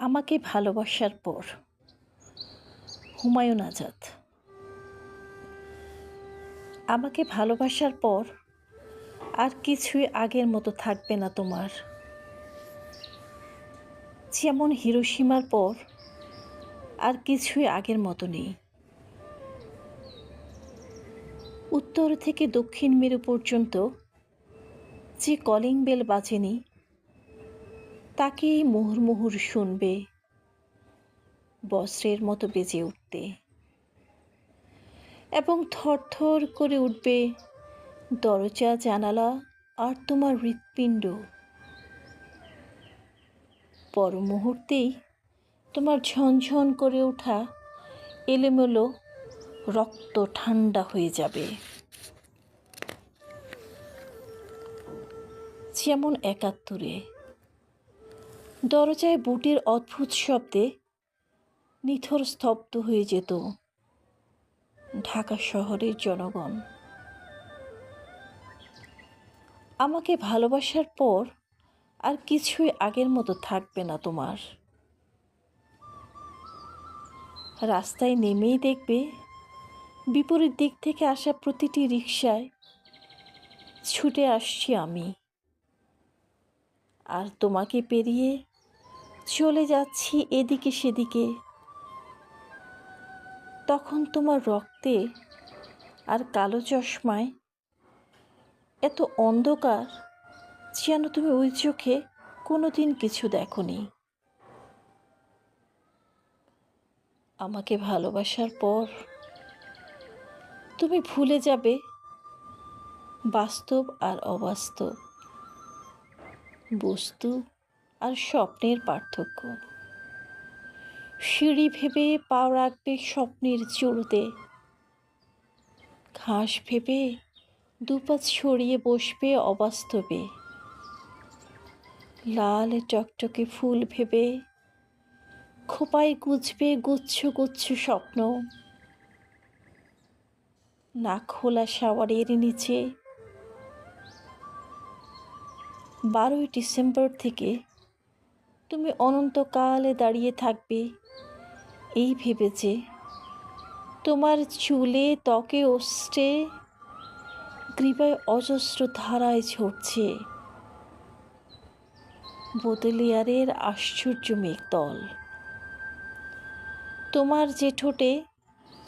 আমাকে ভালোবাসার পর। হুমায়ুন আজাদ। আমাকে ভালোবাসার পর আর কিছুই আগের মতো থাকবে না তোমার। যেমন হিরোশিমার পর আর কিছুই আগের মতো নেই। উত্তর থেকে দক্ষিণ মেরু পর্যন্ত যে কলিং বেল বাজেনি তাকেই মুহুর্মুহুর শুনবে বজ্রের মতো বেজে উঠতে, এবং থরথর করে উঠবে দরজা জানালা আর তোমার হৃৎপিণ্ড। পর মুহূর্তেই তোমার ঝনঝন করে ওঠা এলোমেলো রক্ত ঠান্ডা হয়ে যাবে। যেমন ৭১-এ দরজায় বুটের অদ্ভুত শব্দে নিথর স্তব্ধ হয়ে যেত ঢাকা শহরের জনগণ। আমাকে ভালোবাসার পর আর কিছুই আগের মতো থাকবে না তোমার। রাস্তায় নেমেই দেখবে বিপরীত দিক থেকে আসা প্রতিটি রিকশায় ছুটে আসছি আমি, আর তোমাকে পেরিয়ে চলে যাচ্ছি এদিকে সেদিকে। তখন তোমার রক্তে আর কালো চশমায় এত অন্ধকার যেন তুমি ওই চোখে কোনোদিন কিছু দেখোনি। আমাকে ভালোবাসার পর তুমি ভুলে যাবে বাস্তব আর অবাস্তব, বস্তু আর স্বপ্নের পার্থক্য। সিঁড়ি ভেবে পা রাখবে স্বপ্নের চুড়োতে, ঘাস ভেবে দুপা ছড়িয়ে বসবে অবাস্তবে। লাল টকটকে ফুল ভেবে খোপায় গুজবে গুচ্ছ গুচ্ছ স্বপ্ন। না খোলা শাওয়ারের নিচে ১২ই ডিসেম্বর থেকে তুমি অনন্তকালে দাঁড়িয়ে থাকবে এই ভেবে যে তোমার চুলে ত্বকে ওষ্ঠে গ্রীবায় অজস্র ধারায় ঝরছে বোদেলিয়ারের আশ্চর্য মেঘদল। তোমার যে ঠোঁটে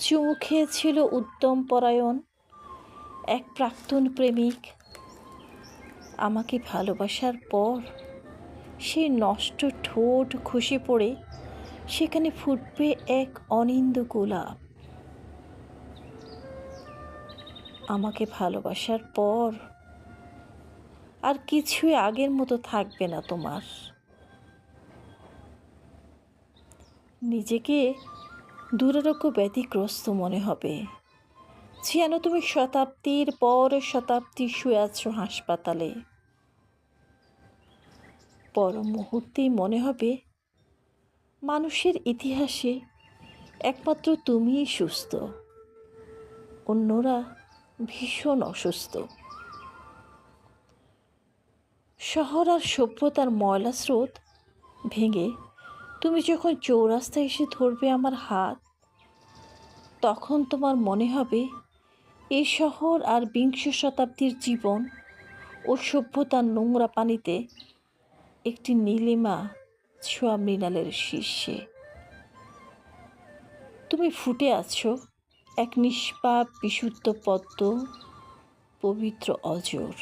চুমু খেয়েছিল উদ্যম পরায়ণ এক প্রাক্তন প্রেমিক, আমাকে ভালোবাসার পর সেই নষ্ট ঠোঁট খসে পড়ে সেখানে ফুটবে এক অনিন্দ গোলাপ। আমাকে ভালোবাসার পর আর কিছুই আগের মতো থাকবে না তোমার। নিজেকে দুরারোগ্য ব্যতিগ্রস্ত মনে হবে, যেন তুমি শতাব্দীর পর শতাব্দী শুয়ে আছো হাসপাতালে। পর মুহূর্তেই মনে হবে মানুষের ইতিহাসে একমাত্র তুমিই সুস্থ, অন্যরা ভীষণ অসুস্থ। শহর আর সভ্যতার ময়লা স্রোত ভেঙে তুমি যখন চৌরাস্তায় এসে ধরবে আমার হাত, তখন তোমার মনে হবে এই শহর আর বিংশ শতাব্দীর জীবন ও সভ্যতার নোংরা পানিতে একটি নীলিমা ছোঁয়া মৃণালের শীর্ষে। তুমি ফুটে আছো এক নিষ্পাপ বিশুদ্ধ পদ্ম, পবিত্র অজর।